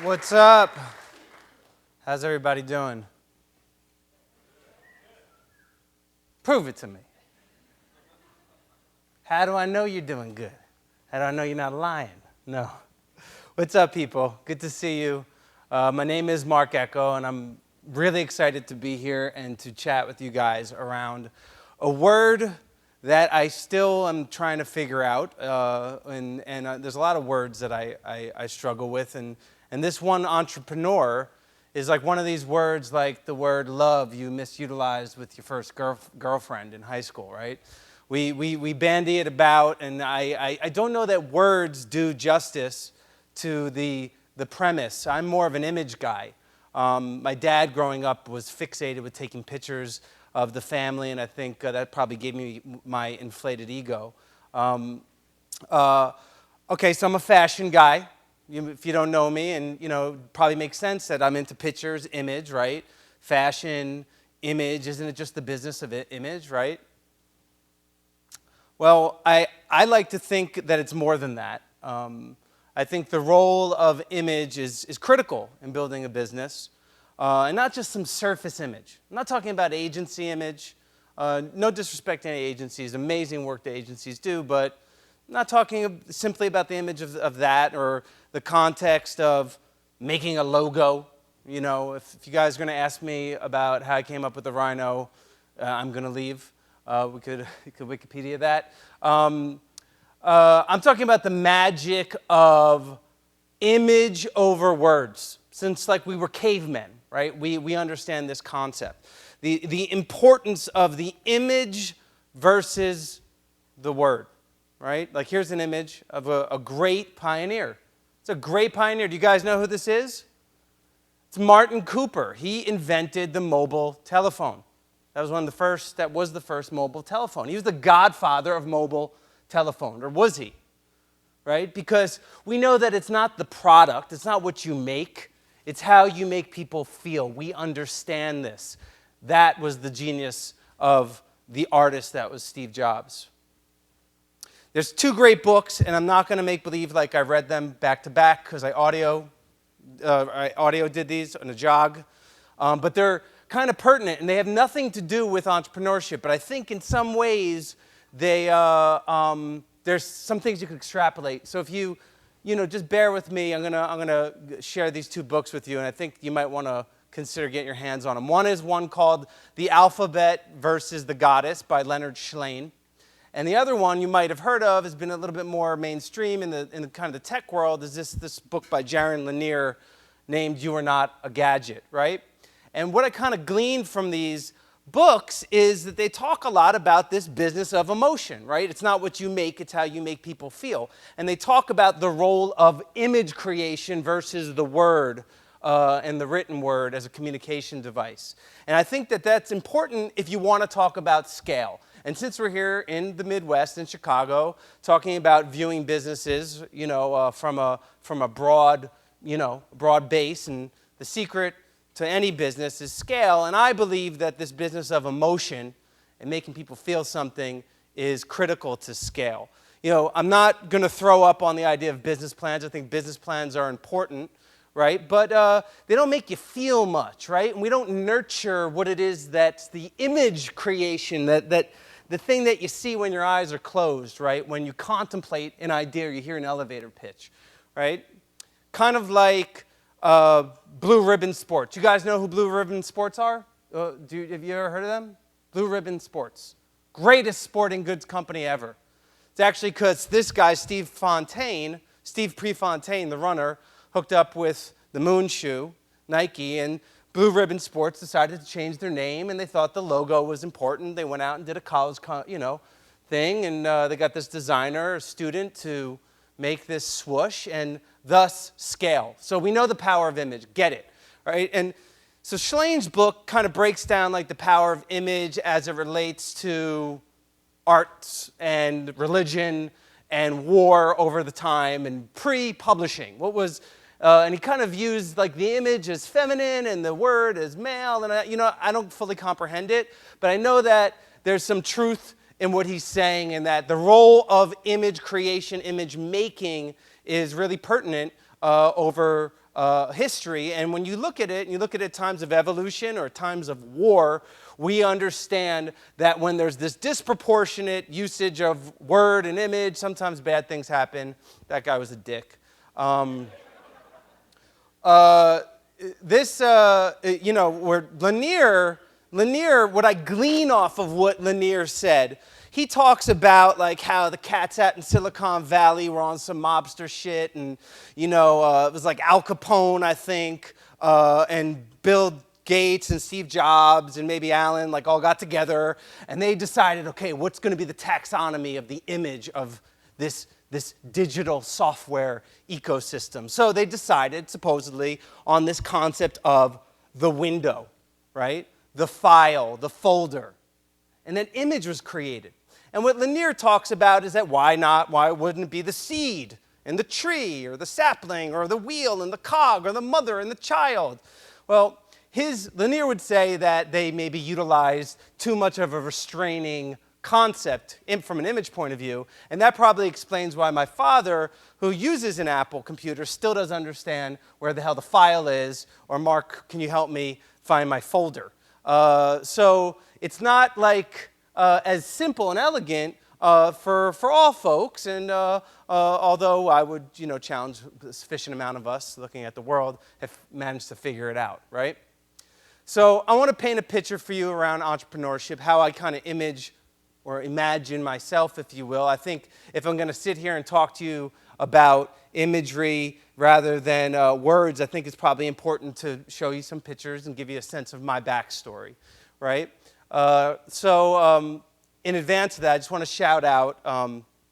What's up? How's everybody doing? Prove it to me. How do I know you're doing good? How do I know you're not lying? No. What's up, people? Good to see you. My name is Marc Ecko, and I'm really excited to be here and to chat with you guys around a word that I still am trying to figure out. And there's a lot of words that I struggle with. And this one, entrepreneur, is like one of these words like the word love you misutilized with your first girlfriend in high school, right? We bandy it about, and I don't know that words do justice to the premise. I'm more of an image guy. My dad growing up was fixated with taking pictures of the family, and I think that probably gave me my inflated ego. Okay, so I'm a fashion guy. If you don't know me, and probably makes sense that I'm into pictures, image, right? Fashion, image, isn't it just the business of image, right? Well, I like to think that it's more than that. I think the role of image is critical in building a business, and not just some surface image. I'm not talking about agency image. No disrespect to any agencies, amazing work that agencies do, but I'm not talking simply about the image of that or the context of making a logo. If you guys are going to ask me about how I came up with the rhino, I'm going to leave. We could Wikipedia that. I'm talking about the magic of image over words. Since we were cavemen, right? We understand this concept. The importance of the image versus the word, right? Like here's an image of a great pioneer. It's a great pioneer. Do you guys know who this is? It's Martin Cooper. He invented the mobile telephone. That was the first mobile telephone. He was the godfather of mobile telephone, or was he? Right? Because we know that it's not the product, it's not what you make, it's how you make people feel. We understand this. That was the genius of the artist that was Steve Jobs. There's two great books, and I'm not going to make believe like I read them back to back because I audio did these on a jog, but they're kind of pertinent, and they have nothing to do with entrepreneurship. But I think in some ways there's some things you could extrapolate. So if you just bear with me, I'm gonna share these two books with you, and I think you might want to consider getting your hands on them. One is one called The Alphabet versus the Goddess by Leonard Shlain. And the other one you might have heard of, has been a little bit more mainstream in the kind of the tech world, is this book by Jaron Lanier named You Are Not a Gadget, right? And what I kind of gleaned from these books is that they talk a lot about this business of emotion, right? It's not what you make, it's how you make people feel. And they talk about the role of image creation versus the word and the written word as a communication device. And I think that that's important if you want to talk about scale. And since we're here in the Midwest, in Chicago, talking about viewing businesses, from a broad base, and the secret to any business is scale. And I believe that this business of emotion and making people feel something is critical to scale. I'm not going to throw up on the idea of business plans. I think business plans are important, right? But they don't make you feel much, right? And we don't nurture what it is that's the image creation, that the thing that you see when your eyes are closed, right? When you contemplate an idea or you hear an elevator pitch, right? Kind of like Blue Ribbon Sports. You guys know who Blue Ribbon Sports are? Have you ever heard of them? Blue Ribbon Sports. Greatest sporting goods company ever. It's actually because this guy, Steve Prefontaine, the runner, hooked up with the Moon Shoe, Nike, and Blue Ribbon Sports decided to change their name, and they thought the logo was important. They went out and did a college, thing, and they got this designer, a student, to make this swoosh, and thus scale. So we know the power of image. Get it, right? And so Schlain's book kind of breaks down the power of image as it relates to arts and religion and war over the time and pre-publishing. And he kind of used the image as feminine and the word as male, and I don't fully comprehend it, but I know that there's some truth in what he's saying, and that the role of image creation, image making, is really pertinent over history, and when you look at it, and you look at it times of evolution or times of war, we understand that when there's this disproportionate usage of word and image, sometimes bad things happen. That guy was a dick. Where Lanier, what I glean off of what Lanier said, he talks about like how the cats out in Silicon Valley were on some mobster shit, and it was like Al Capone, I think, and Bill Gates and Steve Jobs and maybe Allen like all got together, and they decided, okay, what's going to be the taxonomy of the image of this digital software ecosystem? So they decided, supposedly, on this concept of the window, right? The file, the folder. And an image was created. And what Lanier talks about is that why wouldn't it be the seed and the tree or the sapling or the wheel and the cog or the mother and the child? Well, Lanier would say that they maybe utilized too much of a restraining concept from an image point of view, and that probably explains why my father, who uses an Apple computer, still doesn't understand where the hell the file is, or Mark, can you help me find my folder? So it's not like as simple and elegant for all folks, and although I would challenge a sufficient amount of us looking at the world have managed to figure it out, right? So I want to paint a picture for you around entrepreneurship, how I kind of image or imagine myself, if you will. I think if I'm going to sit here and talk to you about imagery rather than words, I think it's probably important to show you some pictures and give you a sense of my backstory, right? In advance of that, I just want to shout out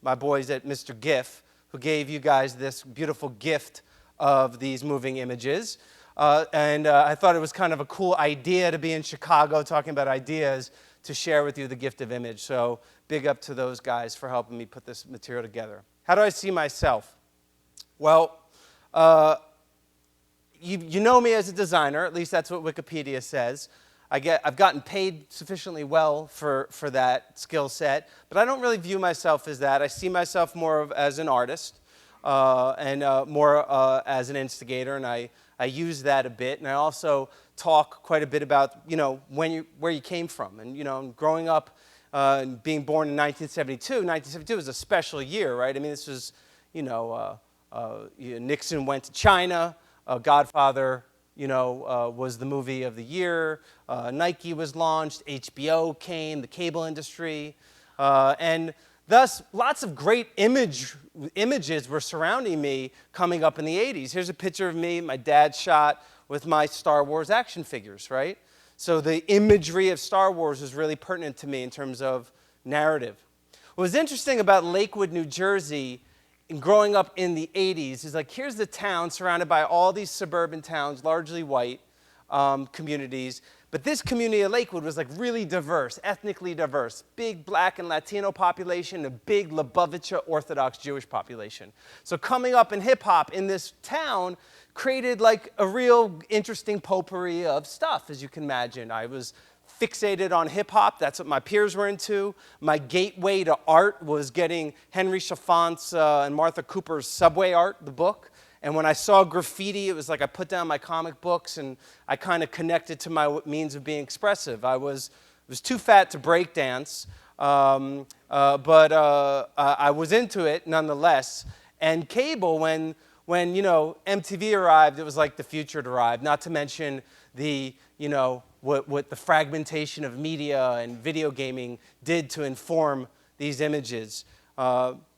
my boys at Mr. GIF, who gave you guys this beautiful gift of these moving images. I thought it was kind of a cool idea to be in Chicago talking about ideas to share with you the gift of image. So big up to those guys for helping me put this material together. How do I see myself? Well, you know me as a designer, at least that's what Wikipedia says. I've gotten paid sufficiently well for that skill set, but I don't really view myself as that. I see myself more as an artist and more as an instigator, and I use that a bit, and I also talk quite a bit about where you came from, and growing up and being born in 1972. 1972 was a special year, right? I mean, this was Nixon went to China, Godfather was the movie of the year, Nike was launched, HBO came, the cable industry, and thus lots of great images were surrounding me coming up in the 80s. Here's a picture of me, my dad shot with my Star Wars action figures, right? So the imagery of Star Wars was really pertinent to me in terms of narrative. What was interesting about Lakewood, New Jersey, and growing up in the 80s is like, here's the town surrounded by all these suburban towns, largely white communities. But this community of Lakewood was like really diverse, ethnically diverse. Big black and Latino population, a big Lubavitcher Orthodox Jewish population. So coming up in hip hop in this town created like a real interesting potpourri of stuff, as you can imagine. I was fixated on hip hop. That's what my peers were into. My gateway to art was getting Henry Chalfant's and Martha Cooper's Subway Art, the book. And when I saw graffiti, it was like I put down my comic books and I kind of connected to my means of being expressive. I was too fat to break dance, but I was into it nonetheless. And cable, when MTV arrived, it was like the future had arrived. Not to mention the what the fragmentation of media and video gaming did to inform these images.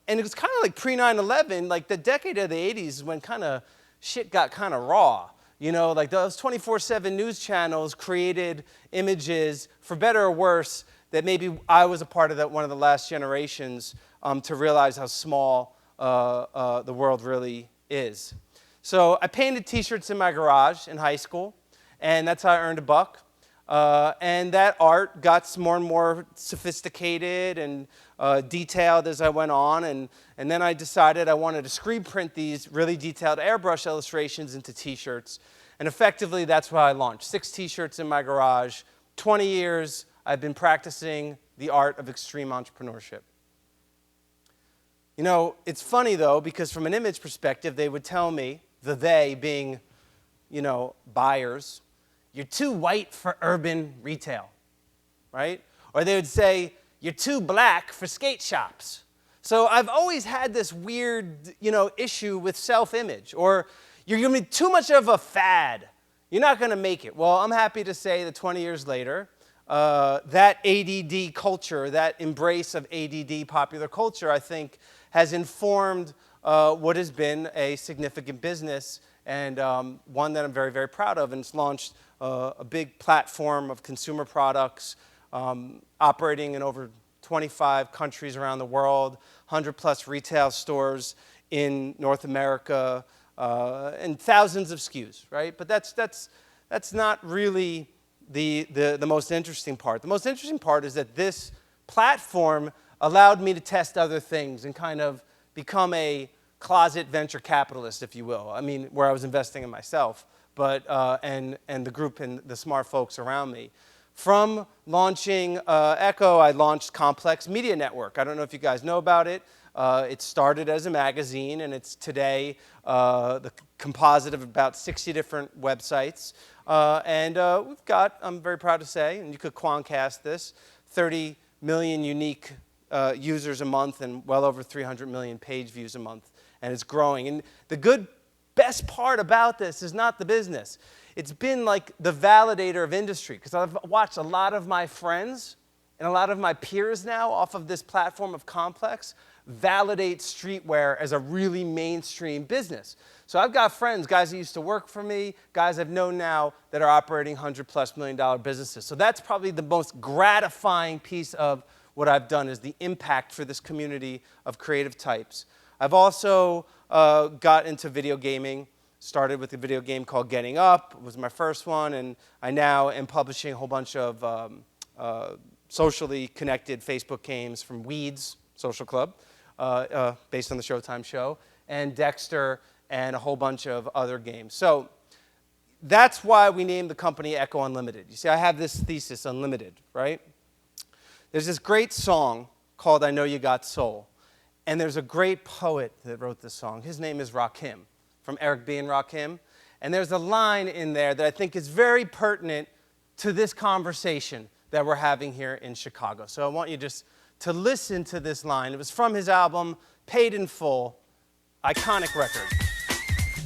And it was kind of like pre-9/11, like the decade of the 80s is when kind of shit got kind of raw. Like those 24/7 news channels created images, for better or worse, that maybe I was a part of that, one of the last generations to realize how small the world really is. So I painted t-shirts in my garage in high school, and that's how I earned a buck. And that art got more and more sophisticated and detailed as I went on. And then I decided I wanted to screen print these really detailed airbrush illustrations into t-shirts. And effectively, that's what I launched. 6 t-shirts in my garage. 20 years, I've been practicing the art of extreme entrepreneurship. It's funny, though, because from an image perspective, they would tell me, the they being buyers, you're too white for urban retail, right? Or they would say, you're too black for skate shops. So I've always had this weird, issue with self-image. Or you're going to be too much of a fad. You're not going to make it. Well, I'm happy to say that 20 years later, that ADD culture, that embrace of ADD popular culture, I think, has informed what has been a significant business and one that I'm very, very proud of. And it's launched a big platform of consumer products operating in over 25 countries around the world, 100+ retail stores in North America, and thousands of SKUs, right? But that's not really the most interesting part. The most interesting part is that this platform allowed me to test other things and kind of become a closet venture capitalist, if you will. I mean, where I was investing in myself, but and the group and the smart folks around me. From launching Ecko, I launched Complex Media Network. I don't know if you guys know about it. It started as a magazine, and it's today the composite of about 60 different websites. And we've got, I'm very proud to say, and you could Quantcast this, 30 million unique users a month and well over 300 million page views a month. And it's growing. And the best part about this is not the business. It's been like the validator of industry, because I've watched a lot of my friends and a lot of my peers now off of this platform of Complex validate streetwear as a really mainstream business. So I've got friends, guys that used to work for me, guys I've known now that are operating $100+ million businesses. So that's probably the most gratifying piece of what I've done, is the impact for this community of creative types. I've also got into video gaming. Started with a video game called Getting Up, was my first one, and I now am publishing a whole bunch of socially connected Facebook games from Weeds Social Club, based on the Showtime show, and Dexter, and a whole bunch of other games. So that's why we named the company Ecko Unlimited. You see, I have this thesis, Unlimited, right? There's this great song called I Know You Got Soul, and there's a great poet that wrote this song. His name is Rakim, from Eric B. and Rakim. And there's a line in there that I think is very pertinent to this conversation that we're having here in Chicago. So I want you just to listen to this line. It was from his album, Paid in Full, iconic record.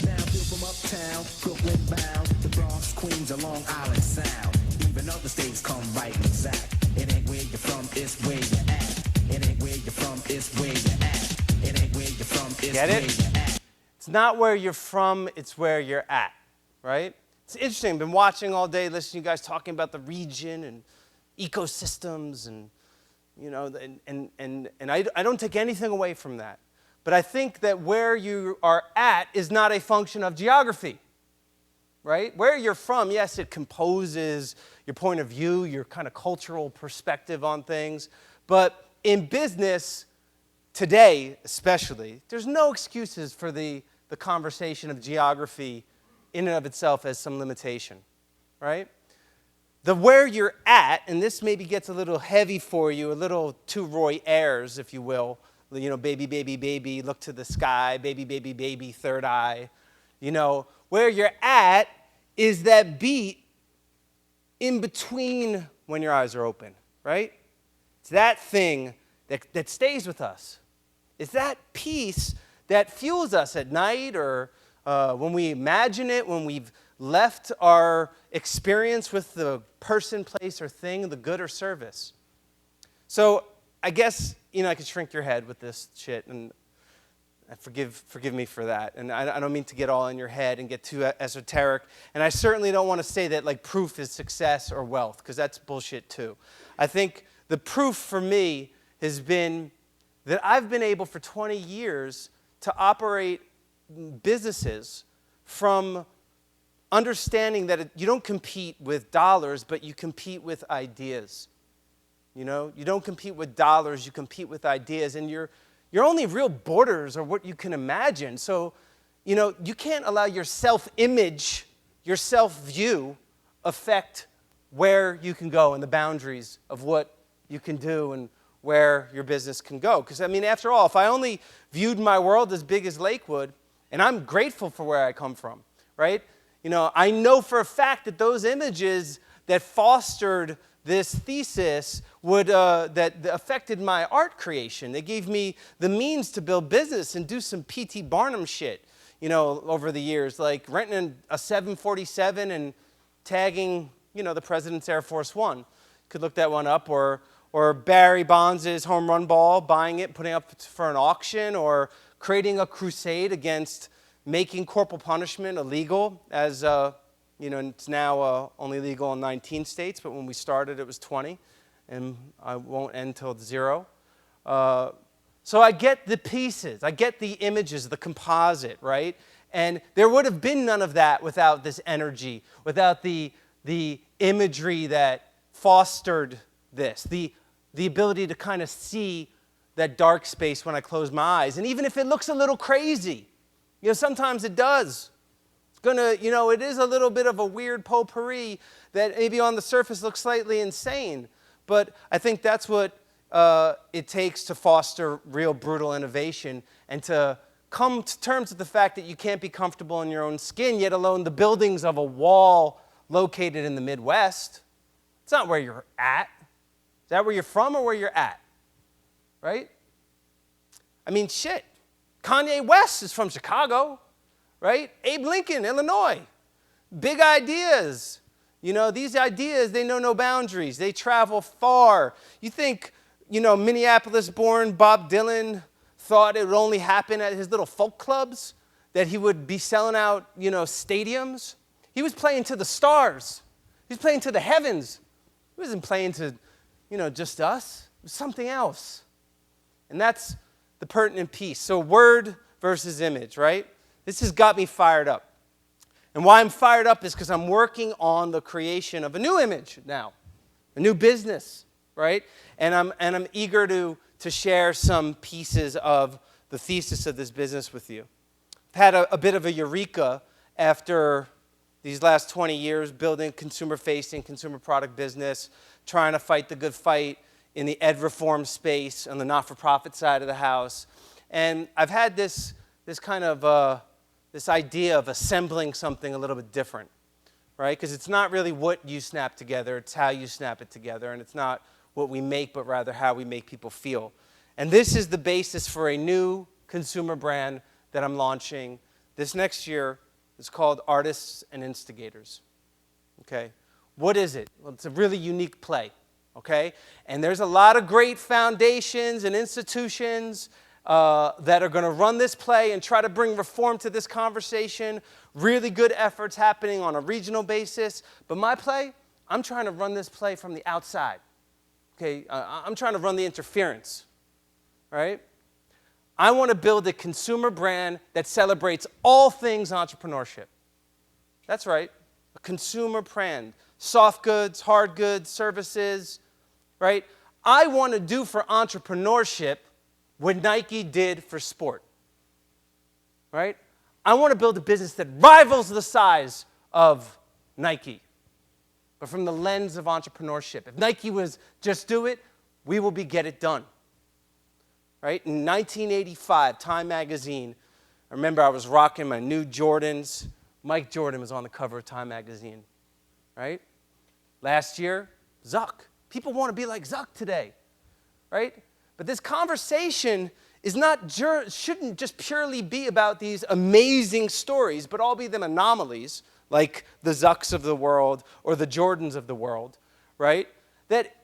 Now people from uptown, Brooklyn bound, the Bronx, Queens, or Long Island Sound. Even other states come right and exact. It ain't where you're from, it's where you're at. It ain't where you're from, it's where you're at. It ain't where you're from, it's Get it? where you're at. It's not where you're from, it's where you're at, right? It's interesting. I've been watching all day, listening to you guys talking about the region and ecosystems and, I don't take anything away from that. But I think that where you are at is not a function of geography, right? Where you're from, yes, it composes your point of view, your kind of cultural perspective on things. But in business, today especially, there's no excuses for the conversation of geography in and of itself as some limitation, right? The where you're at, and this maybe gets a little heavy for you, a little too Roy Ayers, if you will, baby, baby, baby, look to the sky, baby, baby, baby, third eye. Where you're at is that beat in between when your eyes are open, right? It's that thing that stays with us. It's that piece that fuels us at night or when we imagine it, when we've left our experience with the person, place, or thing, the good or service. So I guess, I could shrink your head with this shit, and forgive me for that. And I don't mean to get all in your head and get too esoteric. And I certainly don't want to say that like proof is success or wealth, because that's bullshit too. I think the proof for me has been that I've been able for 20 years to operate businesses from understanding that you don't compete with dollars, but you compete with ideas. You don't compete with dollars, you compete with ideas. And your only real borders are what you can imagine. So, you can't allow your self-image, your self-view affect where you can go and the boundaries of what you can do and where your business can go. Because, after all, if I only viewed my world as big as Lakewood, and I'm grateful for where I come from, right? I know for a fact that those images that fostered this thesis that affected my art creation. They gave me the means to build business and do some P.T. Barnum shit, over the years, like renting a 747 and tagging, the President's Air Force One. Could look that one up, or Barry Bonds' home run ball, buying it, putting it up for an auction, or creating a crusade against making corporal punishment illegal, as it's now only legal in 19 states, but when we started it was 20, and I won't end till 0. So I get the pieces, I get the images, the composite, right? And there would have been none of that without this energy, without the imagery that fostered this, the ability to kind of see that dark space when I close my eyes. And even if it looks a little crazy, sometimes it does. It is a little bit of a weird potpourri that maybe on the surface looks slightly insane. But I think that's what it takes to foster real brutal innovation and to come to terms with the fact that you can't be comfortable in your own skin, yet alone the buildings of a wall located in the Midwest. It's not where you're at. Is that where you're from or where you're at? Right? I mean, shit. Kanye West is from Chicago, right? Abe Lincoln, Illinois. Big ideas. These ideas, they know no boundaries. They travel far. You think, Minneapolis-born Bob Dylan thought it would only happen at his little folk clubs, that he would be selling out, stadiums? He was playing to the stars. He was playing to the heavens. He wasn't playing to, just us. It was something else. And that's the pertinent piece. So word versus image, right? This has got me fired up. And why I'm fired up is because I'm working on the creation of a new image now, a new business, right? And I'm eager to share some pieces of the thesis of this business with you. I've had a bit of a eureka after these last 20 years building consumer-facing, consumer product business, trying to fight the good fight in the ed reform space on the not-for-profit side of the house. And I've had this kind of this idea of assembling something a little bit different, right? Because it's not really what you snap together, it's how you snap it together, and it's not what we make, but rather how we make people feel. And this is the basis for a new consumer brand that I'm launching this next year. It's called Artists and Instigators, okay? What is it? Well, it's a really unique play, okay? And there's a lot of great foundations and institutions that are going to run this play and try to bring reform to this conversation. Really good efforts happening on a regional basis. But my play, I'm trying to run this play from the outside. Okay, I'm trying to run the interference, right? I want to build a consumer brand that celebrates all things entrepreneurship. That's right, a consumer brand. Soft goods, hard goods, services, right? I want to do for entrepreneurship what Nike did for sport, right? I want to build a business that rivals the size of Nike, but from the lens of entrepreneurship. If Nike was just do it, we will be get it done, right? In 1985, Time magazine, I remember I was rocking my new Jordans. Mike Jordan was on the cover of Time magazine, right? Last year, Zuck. People want to be like Zuck today, right? But this conversation shouldn't just purely be about these amazing stories, but all be them anomalies, like the Zucks of the world or the Jordans of the world, right? That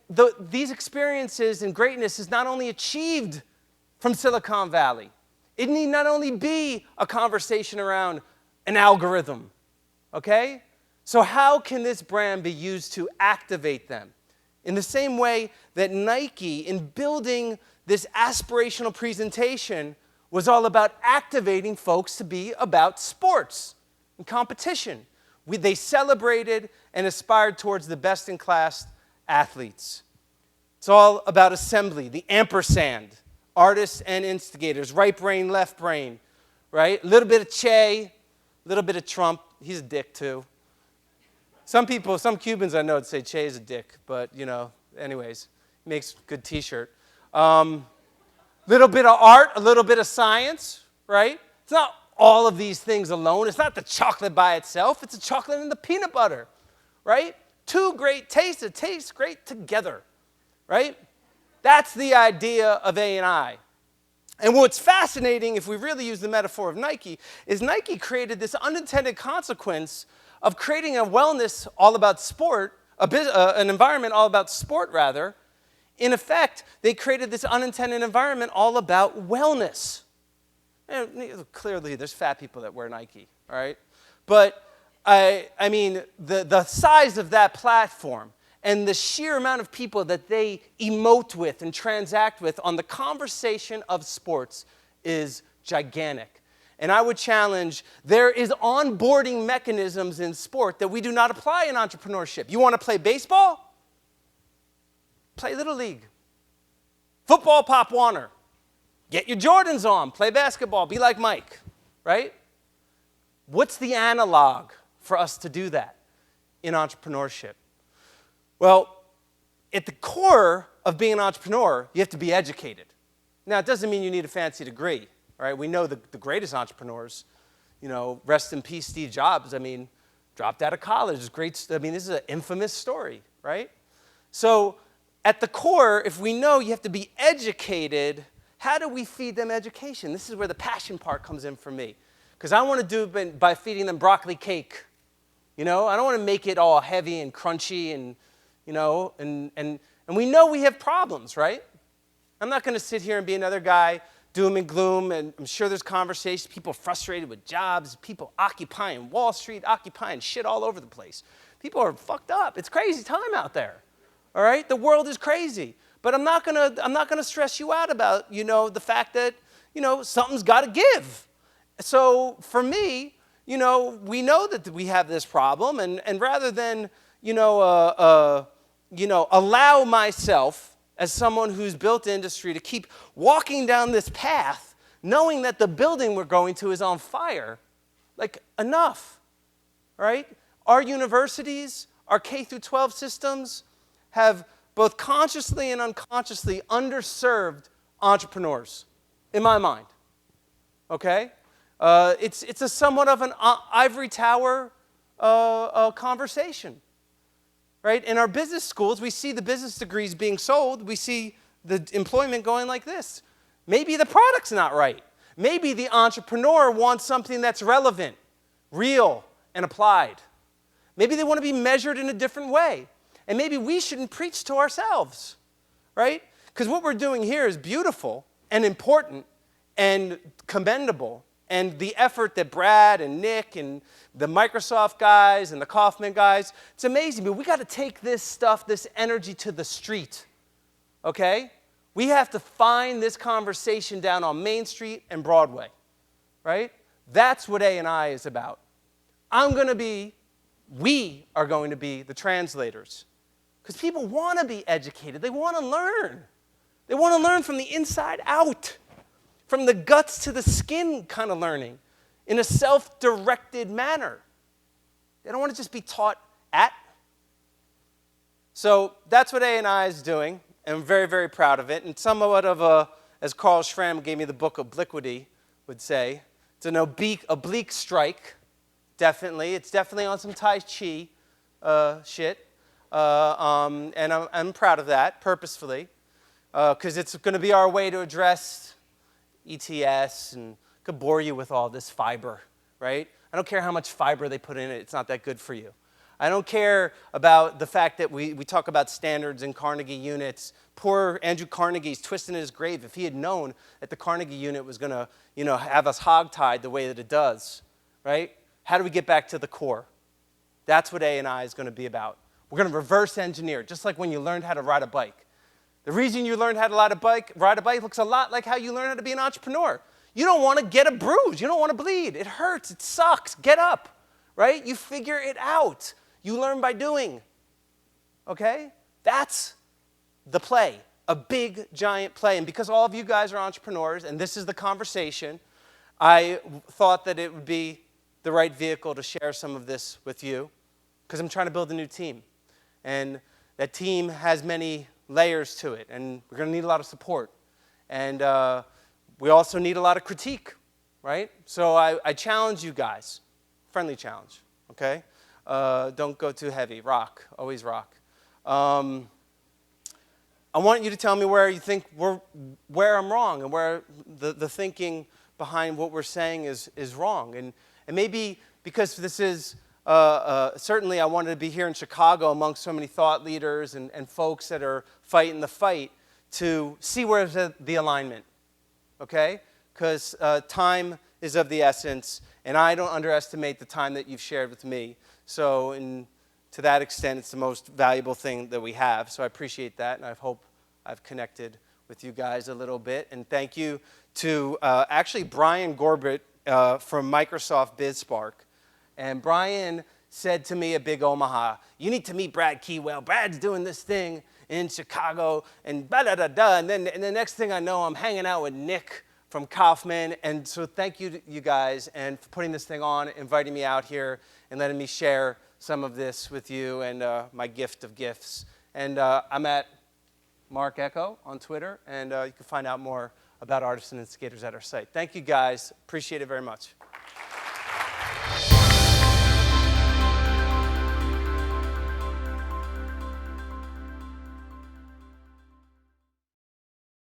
these experiences and greatness is not only achieved from Silicon Valley. It need not only be a conversation around an algorithm, okay? So how can this brand be used to activate them? In the same way that Nike, in building this aspirational presentation, was all about activating folks to be about sports and competition. They celebrated and aspired towards the best-in-class athletes. It's all about assembly, the ampersand, artists and instigators, right brain, left brain, right? A little bit of Che, a little bit of Trump. He's a dick, too. Some Cubans I know would say Che is a dick, but, anyways, makes a good T-shirt. Little bit of art, a little bit of science, right? It's not all of these things alone. It's not the chocolate by itself. It's the chocolate and the peanut butter, right? Two great tastes that taste great together, right? That's the idea of A&I. And what's fascinating, if we really use the metaphor of Nike, is Nike created this unintended consequence of creating a wellness all about sport, an environment all about sport, rather. In effect, they created this unintended environment all about wellness. And clearly, there's fat people that wear Nike, all right? But, I mean, the size of that platform and the sheer amount of people that they emote with and transact with on the conversation of sports is gigantic. And I would challenge, there is onboarding mechanisms in sport that we do not apply in entrepreneurship. You want to play baseball? Play Little League. Football, Pop Warner. Get your Jordans on. Play basketball. Be like Mike, right? What's the analog for us to do that in entrepreneurship? Well, at the core of being an entrepreneur, you have to be educated. Now, it doesn't mean you need a fancy degree, right? We know the greatest entrepreneurs, you know, rest in peace, Steve Jobs, I mean, dropped out of college. Great, I mean, this is an infamous story, right? So at the core, if we know you have to be educated, how do we feed them education? This is where the passion part comes in for me. Because I want to do it by feeding them broccoli cake. You know, I don't want to make it all heavy and crunchy and, you know, and we know we have problems, right? I'm not going to sit here and be another guy, doom and gloom, and I'm sure there's conversations, people frustrated with jobs, people occupying Wall Street, occupying shit all over the place. People are fucked up. It's crazy time out there, all right? The world is crazy. But I'm not gonna stress you out about, you know, the fact that, you know, something's got to give. So for me, you know, we know that we have this problem, and rather than, allow myself as someone who's built industry to keep walking down this path, knowing that the building we're going to is on fire, like enough, right? Our universities, our K through 12 systems have both consciously and unconsciously underserved entrepreneurs, in my mind, okay? It's a somewhat of an ivory tower conversation, right? In our business schools, we see the business degrees being sold. We see the employment going like this. Maybe the product's not right. Maybe the entrepreneur wants something that's relevant, real, and applied. Maybe they want to be measured in a different way. And maybe we shouldn't preach to ourselves, right? Because what we're doing here is beautiful and important and commendable. And the effort that Brad and Nick and the Microsoft guys and the Kaufman guys, it's amazing. But we got to take this stuff, this energy to the street, okay? We have to find this conversation down on Main Street and Broadway, right? That's what A&I is about. We are going to be the translators. Because people want to be educated. They want to learn. They want to learn from the inside out, from the guts to the skin kind of learning, in a self-directed manner. They don't want to just be taught at. So that's what A&I is doing, and I'm very, very proud of it. And somewhat of a, as Carl Schramm gave me the book Obliquity would say, it's an oblique strike, definitely. It's definitely on some Tai Chi shit. And I'm proud of that, purposefully, because it's going to be our way to address ETS, and I could bore you with all this fiber, right? I don't care how much fiber they put in it. It's not that good for you. I don't care about the fact that we talk about standards and Carnegie units. Poor Andrew Carnegie's twisting in his grave if he had known that the Carnegie unit was going to, you know, have us hogtied the way that it does, right? How do we get back to the core? That's what A&I is going to be about. We're going to reverse engineer, just like when you learned how to ride a bike. The reason you learned how to ride a bike looks a lot like how you learn how to be an entrepreneur. You don't want to get a bruise. You don't want to bleed. It hurts. It sucks. Get up, right? You figure it out. You learn by doing, okay? That's the play, a big, giant play. And because all of you guys are entrepreneurs, and this is the conversation, I thought that it would be the right vehicle to share some of this with you, because I'm trying to build a new team. And that team has many layers to it, and we're going to need a lot of support. And we also need a lot of critique, right? So I challenge you guys, friendly challenge, okay? Don't go too heavy, rock, always rock. I want you to tell me where you think where I'm wrong and where the thinking behind what we're saying is wrong. And maybe because this is, certainly I wanted to be here in Chicago amongst so many thought leaders and folks that are fighting the fight to see where's the alignment, okay? Because time is of the essence, and I don't underestimate the time that you've shared with me. So to that extent, it's the most valuable thing that we have. So I appreciate that, and I hope I've connected with you guys a little bit. And thank you to actually Brian Gorbett from Microsoft BizSpark. And Brian said to me at Big Omaha, you need to meet Brad Keywell. Brad's doing this thing in Chicago, and da-da-da-da. And then the next thing I know, I'm hanging out with Nick from Kaufman. And so thank you to you guys and for putting this thing on, inviting me out here, and letting me share some of this with you and my gift of gifts. And I'm at Marc Ecko on Twitter, and you can find out more about artists and instigators at our site. Thank you guys. Appreciate it very much.